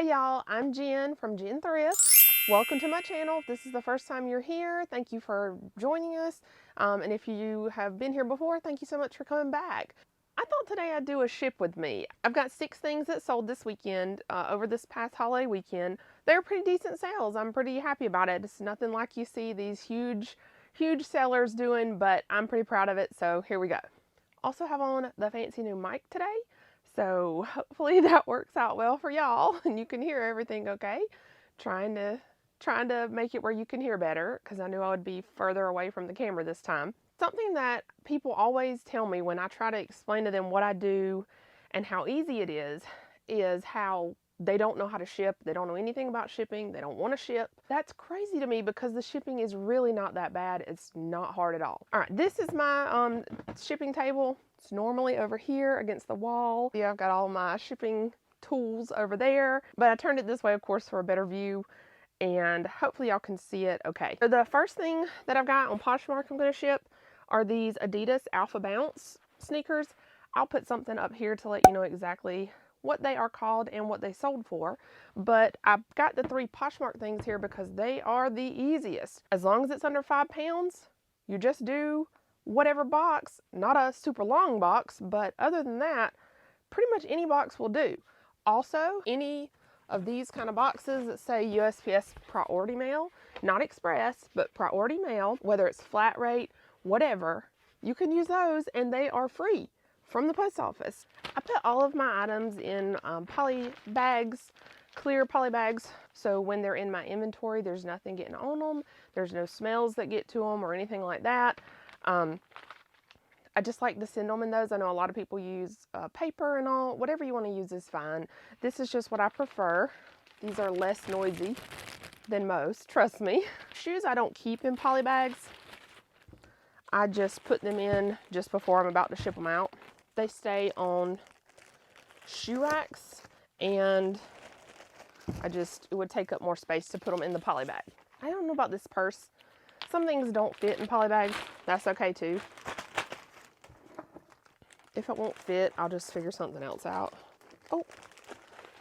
Hey y'all, I'm Jen from Jenn Thrifts. Welcome to my channel. If this is the first time you're here, thank you for joining us. And if you have been here before, thank you so much for coming back. I thought today I'd do a ship with me. I've got 6 things that sold this weekend, over this past holiday weekend. They're pretty decent sales. I'm pretty happy about it. It's nothing like you see these huge sellers doing, but I'm pretty proud of it, so here we go. Also have on the fancy new mic today. So hopefully that works out well for y'all and you can hear everything okay. Trying to make it where you can hear better because I knew I would be further away from the camera this time. Something that people always tell me when I try to explain to them what I do and how easy it is how they don't know how to ship. They don't know anything about shipping. They don't want to ship. That's crazy to me because the shipping is really not that bad. It's not hard at all. All right, this is my shipping table. It's normally over here against the wall. Yeah, I've got all my shipping tools over there, but I turned it this way, of course, for a better view, and hopefully y'all can see it okay. So the first thing that I've got on Poshmark I'm going to ship are these Adidas Alpha Bounce sneakers. I'll put something up here to let you know exactly what they are called and what they sold for, but I've got the 3 Poshmark things here because they are the easiest. As long as it's under 5 pounds, you just do whatever box, not a super long box, but other than that, pretty much any box will do. Also, any of these kind of boxes that say USPS priority mail, not express, but priority mail, whether it's flat rate, whatever, you can use those and they are free from the post office. I put all of my items in poly bags, clear poly bags, so when they're in my inventory, there's nothing getting on them. There's no smells that get to them or anything like that. I just like to send them in those. I know a lot of people use paper and all. Whatever you want to use is fine. This is just what I prefer. These are less noisy than most, trust me. Shoes I don't keep in poly bags. I just put them in just before I'm about to ship them out. They stay on shoe racks, and it would take up more space to put them in the poly bag. I don't know about this purse. Some things don't fit in poly bags. That's okay too. If it won't fit, I'll just figure something else out. Oh,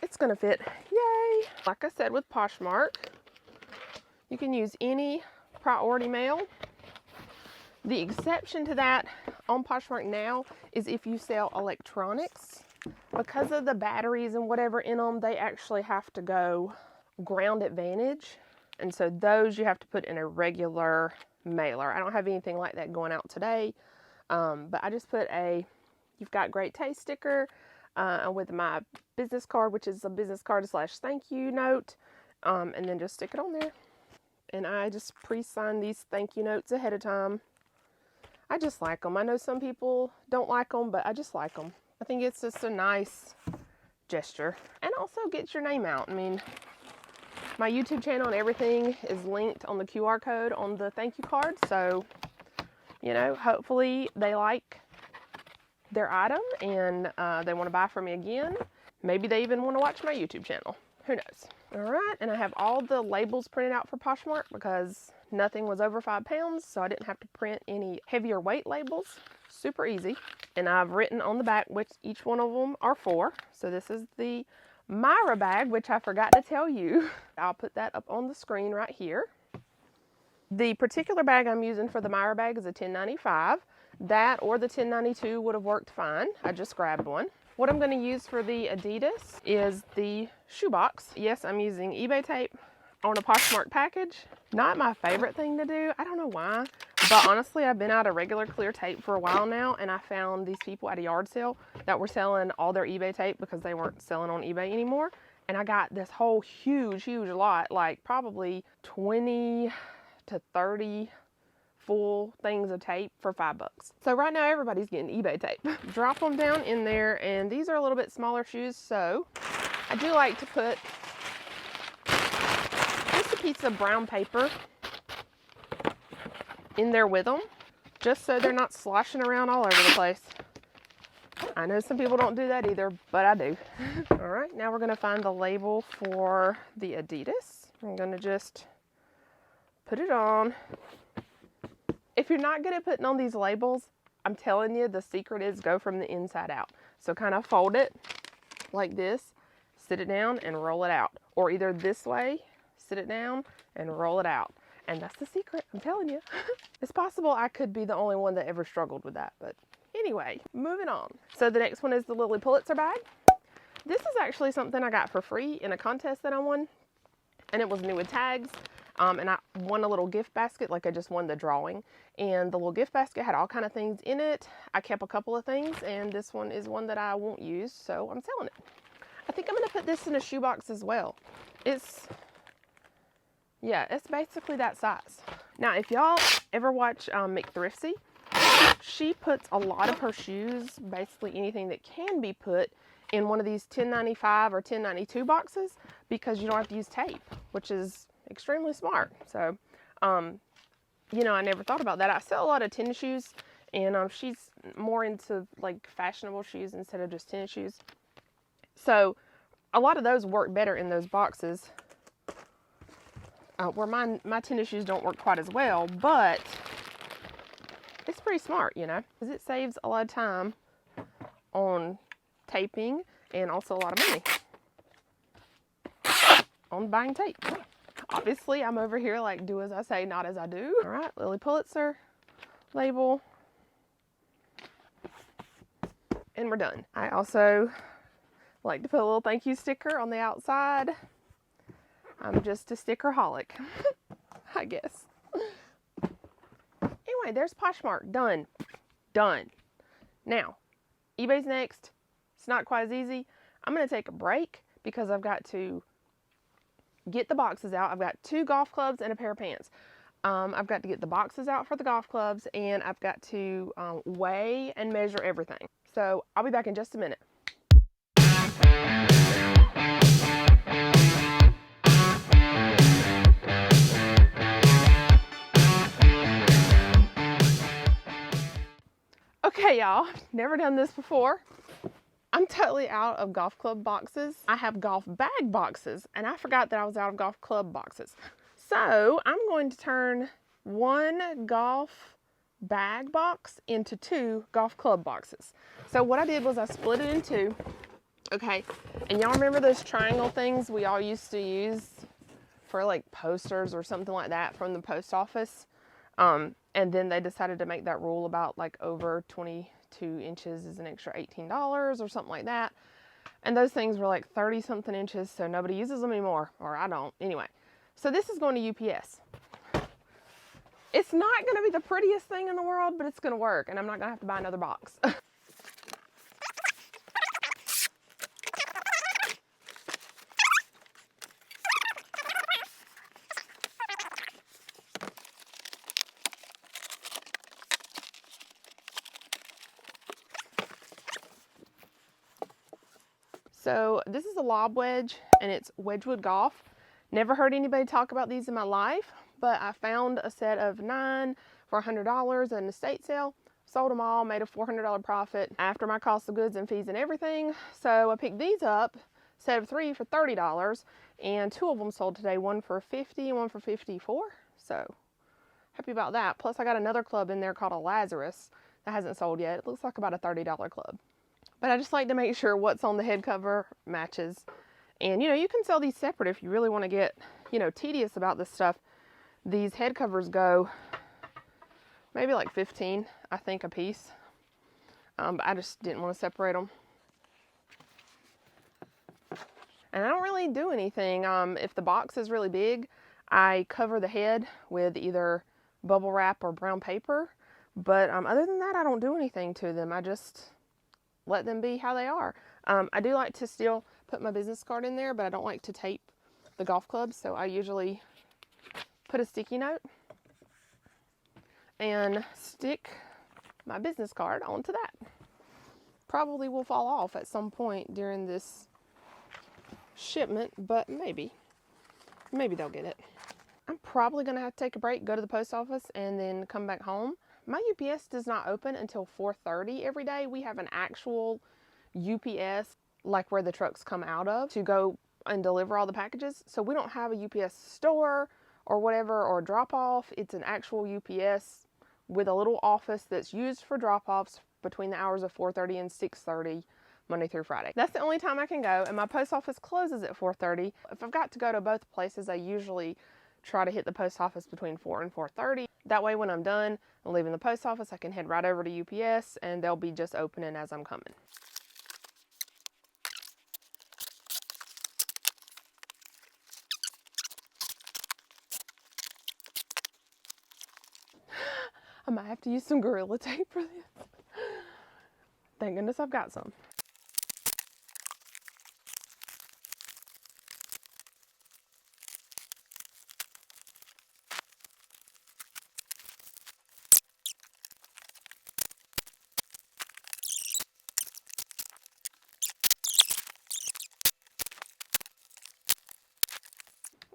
it's gonna fit. Yay! Like I said with Poshmark, you can use any priority mail. The exception to that on Poshmark now is if you sell electronics. Because of the batteries and whatever in them, they actually have to go ground advantage. And so those you have to put in a regular mailer. I don't have anything like that going out today, but I just put a "You've Got Great Taste" sticker with my business card, which is a business card / thank you note, and then just stick it on there. And I just pre-sign these thank you notes ahead of time. I just like them. I know some people don't like them, but I just like them. I think it's just a nice gesture, and also gets your name out. I mean, my YouTube channel and everything is linked on the QR code on the thank you card. So, you know, hopefully they like their item and they want to buy from me again. Maybe they even want to watch my YouTube channel. Who knows? All right, and I have all the labels printed out for Poshmark because nothing was over 5 pounds, so I didn't have to print any heavier weight labels. Super easy. And I've written on the back which each one of them are for. So this is the Myra bag, which I forgot to tell you. I'll put that up on the screen right here. The particular bag I'm using for the Myra bag is a 1095. That or the 1092 would have worked fine. I just grabbed one. What I'm going to use for the Adidas is the shoebox. Yes, I'm using eBay tape on a Poshmark package. Not my favorite thing to do. I don't know why, but honestly, I've been out of regular clear tape for a while now, and I found these people at a yard sale that were selling all their eBay tape because they weren't selling on eBay anymore. And I got this whole huge lot, like probably 20 to 30 full things of tape for $5. So right now everybody's getting eBay tape. Drop them down in there, and these are a little bit smaller shoes, so I do like to put just a piece of brown paper in there with them, just so they're not sloshing around all over the place. I know some people don't do that either, but I do. All right, now we're gonna find the label for the Adidas. I'm gonna just put it on. If you're not good at putting on these labels, I'm telling you, the secret is go from the inside out. So kind of fold it like this, sit it down and roll it out. Or either this way, sit it down and roll it out. And that's the secret, I'm telling you. It's possible I could be the only one that ever struggled with that, but anyway, moving on. So the next one is the Lily Pulitzer bag. This is actually something I got for free in a contest that I won, and it was new with tags. And I won a little gift basket, like I just won the drawing. And the little gift basket had all kind of things in it. I kept a couple of things, and this one is one that I won't use, so I'm selling it. I think I'm gonna put this in a shoebox as well. Yeah, it's basically that size. Now, if y'all ever watch McThriftsy, she puts a lot of her shoes, basically anything that can be put, in one of these 1095 or 1092 boxes because you don't have to use tape, which is extremely smart. So, you know, I never thought about that. I sell a lot of tennis shoes, and she's more into like fashionable shoes instead of just tennis shoes. So, a lot of those work better in those boxes. Where my tennis shoes don't work quite as well, but it's pretty smart, you know, because it saves a lot of time on taping and also a lot of money on buying tape. Obviously, I'm over here like do as I say, not as I do. All right, Lily Pulitzer label, and we're done. I also like to put a little thank you sticker on the outside. I'm just a sticker-holic, I guess. Anyway, there's Poshmark. Done. Done. Now, eBay's next. It's not quite as easy. I'm going to take a break because I've got to get the boxes out. I've got 2 golf clubs and a pair of pants. I've got to get the boxes out for the golf clubs, and I've got to weigh and measure everything. So I'll be back in just a minute. Okay, y'all, never done this before. I'm totally out of golf club boxes. I have golf bag boxes, and I forgot that I was out of golf club boxes. So I'm going to turn 1 golf bag box into 2 golf club boxes. So what I did was I split it in 2. Okay, and y'all remember those triangle things we all used to use for like posters or something like that from the post office? And then they decided to make that rule about like over 22 inches is an extra $18 or something like that. And those things were like 30 something inches, so nobody uses them anymore, or I don't. Anyway, so this is going to UPS. It's not going to be the prettiest thing in the world, but it's going to work, and I'm not going to have to buy another box. So this is a lob wedge, and it's Wedgwood Golf. Never heard anybody talk about these in my life, but I found a set of 9 for $100 at an estate sale. Sold them all, made a $400 profit after my cost of goods and fees and everything. So I picked these up, set of 3 for $30, and 2 of them sold today, one for $50 and one for $54. So happy about that. Plus I got another club in there called a Lazarus that hasn't sold yet. It looks like about a $30 club. But I just like to make sure what's on the head cover matches. And, you know, you can sell these separate if you really want to get, you know, tedious about this stuff. These head covers go maybe like 15, I think, a piece. But I just didn't want to separate them. And I don't really do anything. If the box is really big, I cover the head with either bubble wrap or brown paper. But other than that, I don't do anything to them. I just let them be how they are. I do like to still put my business card in there, but I don't like to tape the golf clubs, so I usually put a sticky note and stick my business card onto that. Probably will fall off at some point during this shipment, but maybe they'll get it. I'm probably gonna have to take a break, go to the post office, and then come back home. My UPS does not open until 4:30 every day. We have an actual UPS, like where the trucks come out of, to go and deliver all the packages. So we don't have a UPS store or whatever, or drop off. It's an actual UPS with a little office that's used for drop offs between the hours of 4:30 and 6:30. Monday through Friday. That's the only time I can go, and my post office closes at 4:30. If I've got to go to both places, I usually try to hit the post office between 4 and 4:30. That way when I'm done and leaving the post office, I can head right over to UPS and they'll be just opening as I'm coming. I might have to use some Gorilla Tape for this. Thank goodness I've got some.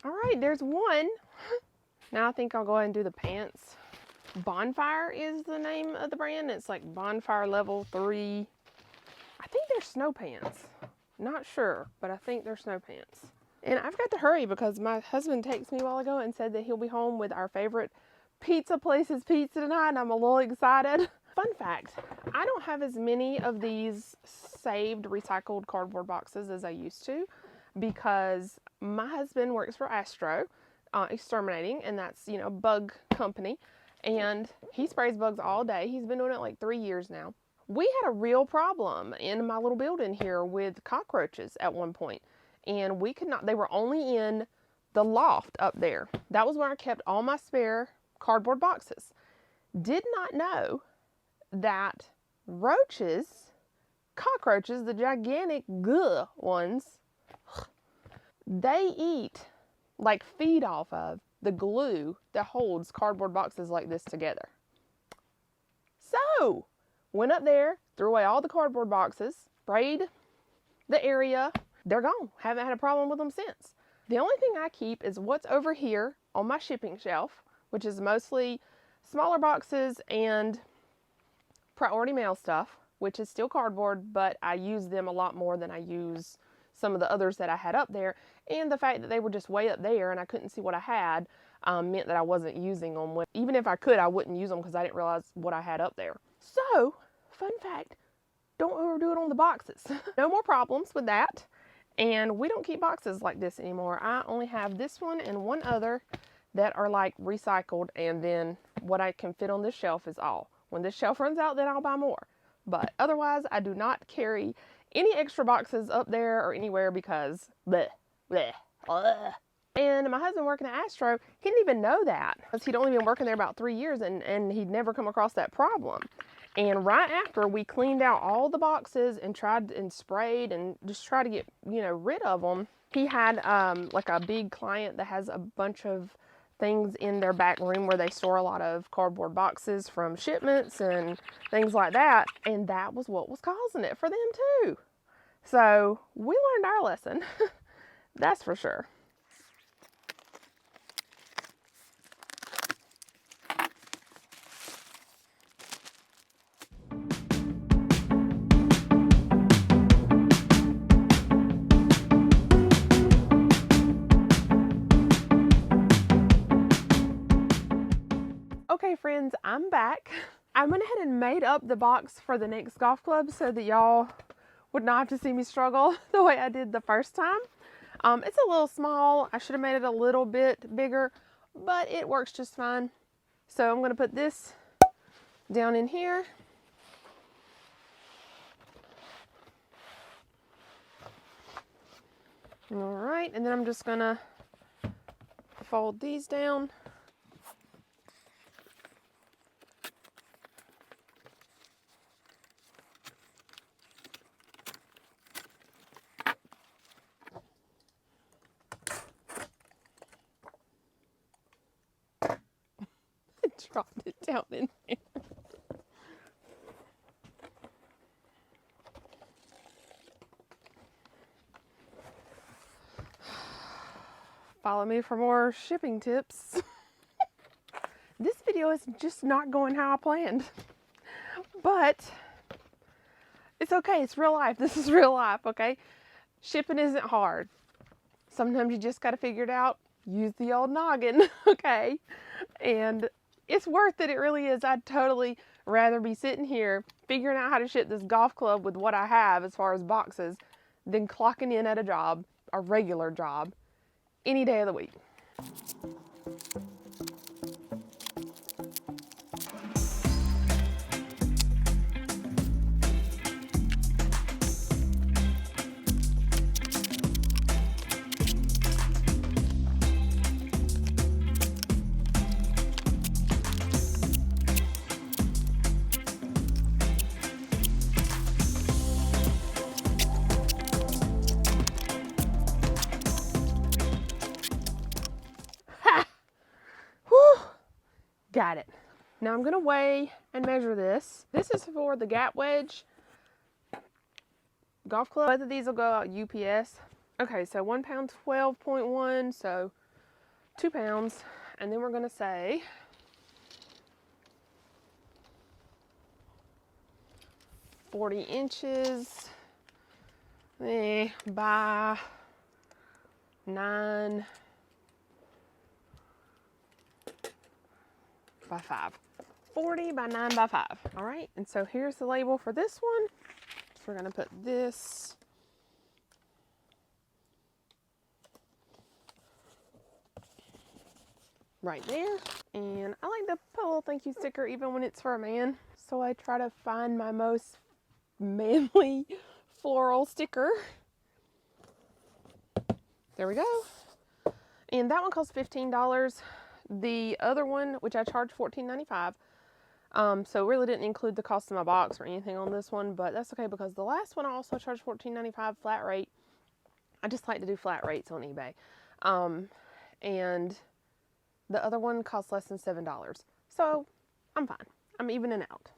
All right, there's one. Now I think I'll go ahead and do the pants. Bonfire is the name of the brand. It's like Bonfire Level 3. I think they're snow pants. Not sure, but I think they're snow pants. And I've got to hurry because my husband texted me a while ago and said that he'll be home with our favorite pizza place's pizza tonight, and I'm a little excited. Fun fact, I don't have as many of these saved recycled cardboard boxes as I used to because my husband works for Astro Exterminating, and that's, you know, bug company, and he sprays bugs all day. He's been doing it like 3 years now. We had a real problem in my little building here with cockroaches at one point, and we could not, they were only in the loft up there. That was where I kept all my spare cardboard boxes. Did not know that roaches, cockroaches, the gigantic ones, they eat, like feed off of the glue that holds cardboard boxes like this together. So, went up there, threw away all the cardboard boxes, sprayed the area. They're gone. Haven't had a problem with them since. The only thing I keep is what's over here on my shipping shelf, which is mostly smaller boxes and priority mail stuff, which is still cardboard, but I use them a lot more than I use some of the others that I had up there. And the fact that they were just way up there and I couldn't see what I had meant that I wasn't using them. Even if I could, I wouldn't use them because I didn't realize what I had up there. So, fun fact, don't overdo it on the boxes. No more problems with that. And we don't keep boxes like this anymore. I only have this one and one other that are like recycled, and then what I can fit on this shelf is all. When this shelf runs out, then I'll buy more. But otherwise, I do not carry any extra boxes up there or anywhere because bleh, bleh, bleh. And my husband working at Astro, he didn't even know that because he'd only been working there about 3 years and he'd never come across that problem. And right after we cleaned out all the boxes and tried and sprayed and just tried to get, you know, rid of them, he had like a big client that has a bunch of things in their back room where they store a lot of cardboard boxes from shipments and things like that. And that was what was causing it for them too. So we learned our lesson. That's for sure. Okay friends, I'm back. I went ahead and made up the box for the next golf club so that y'all would not have to see me struggle the way I did the first time. It's a little small. I should have made it a little bit bigger, but it works just fine. So I'm going to put this down in here. All right, and then I'm just going to fold these down. Dropped it down in there. Follow me for more shipping tips. This video is just not going how I planned, but it's okay. It's real life. This is real life, okay? Shipping isn't hard. Sometimes you just got to figure it out. Use the old noggin, okay? And it's worth it. It really is. I'd totally rather be sitting here figuring out how to ship this golf club with what I have as far as boxes than clocking in at a job, a regular job, any day of the week. Got it. Now I'm gonna weigh and measure this. This is for the Gap Wedge golf club. Both of these will go out UPS. Okay, so 1 pound 12.1, so 2 pounds. And then we're gonna say 40 inches by 9 by 5. 40 by 9 by 5. All right, and so here's the label for this one. So we're gonna put this right there. And I like to put a little thank you sticker even when it's for a man. So I try to find my most manly floral sticker. There we go. And that one costs $15. The other one, which I charged $14.95, so really didn't include the cost of my box or anything on this one, but that's okay because the last one I also charged $14.95 flat rate. I just like to do flat rates on eBay. And the other one costs less than $7. So I'm fine. I'm evening out.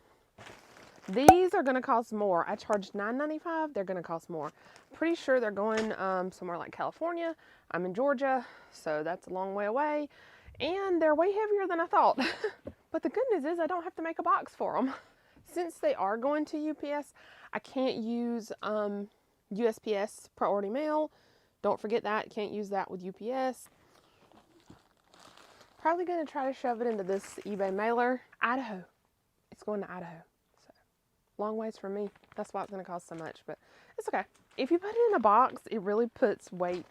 These are going to cost more. I charged $9.95. They're going to cost more. Pretty sure they're going somewhere like California. I'm in Georgia, so that's a long way away. And they're way heavier than I thought. But the good news is I don't have to make a box for them. Since they are going to UPS, I can't use USPS priority mail. Don't forget that. Can't use that with UPS. Probably going to try to shove it into this eBay mailer. Idaho. It's going to Idaho. So long ways from me. That's why it's going to cost so much, but it's okay. If you put it in a box, it really puts weight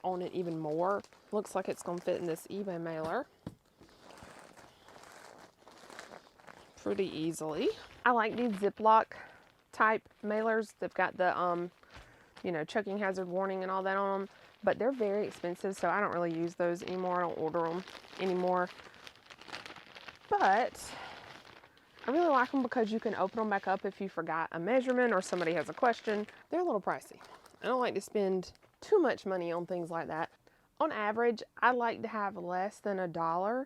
on it even more. Looks like it's gonna fit in this eBay mailer pretty easily. I like these Ziploc type mailers. They've got the you know, choking hazard warning and all that on them, but they're very expensive, so I don't really use those anymore. I don't order them anymore, but I really like them because you can open them back up if you forgot a measurement or somebody has a question. They're a little pricey. I don't like to spend too much money on things like that. On average, I like to have less than $1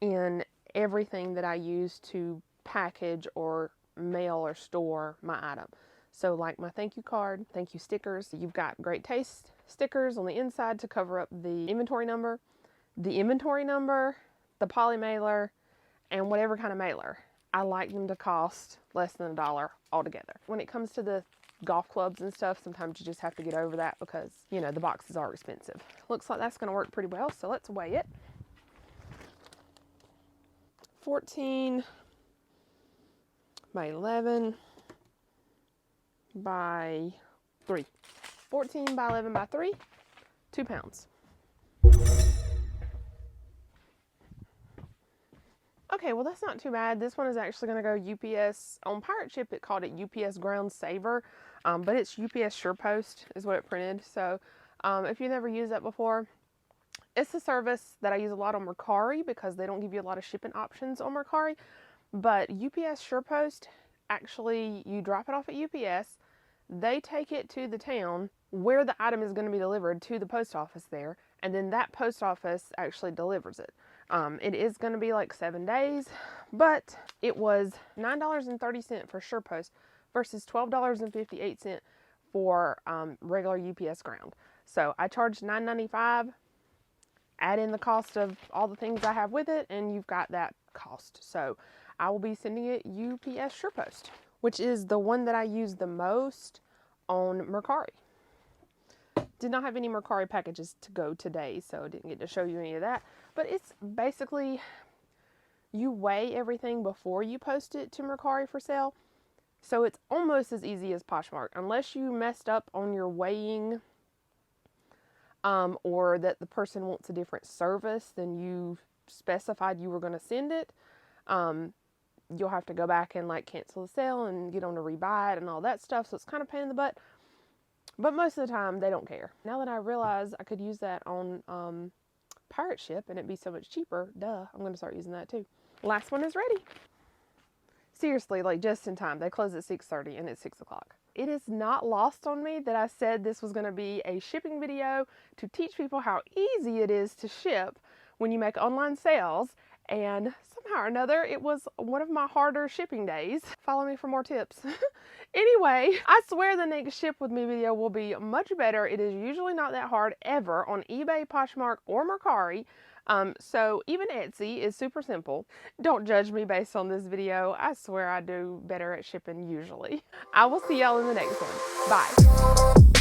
in everything that I use to package or mail or store my item. So like my thank you card, thank you stickers, you've got Great Taste stickers on the inside to cover up the inventory number, the poly mailer, and whatever kind of mailer. I like them to cost less than $1 altogether. When it comes to the golf clubs and stuff, sometimes you just have to get over that because, you know, the boxes are expensive. Looks like that's going to work pretty well, so let's weigh it. 14 by 11 by 3. 14 by 11 by 3, 2 pounds. Okay, well that's not too bad. This one is actually going to go UPS. On Pirate Ship, it called it UPS Ground Saver, but it's UPS SurePost is what it printed. So if you've never used that before, it's a service that I use a lot on Mercari because they don't give you a lot of shipping options on Mercari. But UPS SurePost, actually, you drop it off at UPS, they take it to the town where the item is going to be delivered to the post office there, and then that post office actually delivers it. It is going to be like 7 days, but it was $9.30 for SurePost versus $12.58 for regular UPS Ground. So I charged $9.95, add in the cost of all the things I have with it, and you've got that cost. So I will be sending it UPS SurePost, which is the one that I use the most on Mercari. Did not have any Mercari packages to go today, so I didn't get to show you any of that. But it's basically you weigh everything before you post it to Mercari for sale. So it's almost as easy as Poshmark, unless you messed up on your weighing, or that the person wants a different service than you specified you were going to send it. You'll have to go back and like cancel the sale and get on to rebuy it and all that stuff. So it's kind of a pain in the butt. But most of the time they don't care. Now that I realize I could use that on pirate ship and it'd be so much cheaper, duh, I'm going to start using that too. Last one is ready. Seriously, like just in time. They close at 6:30 and it's 6 o'clock. It is not lost on me that I said this was going to be a shipping video to teach people how easy it is to ship when you make online sales. And somehow or another, it was one of my harder shipping days. Follow me for more tips. Anyway, I swear the next ship with me video will be much better. It is usually not that hard ever on eBay, Poshmark, or Mercari. So even Etsy is super simple. Don't judge me based on this video. I swear I do better at shipping usually. I will see y'all in the next one. Bye.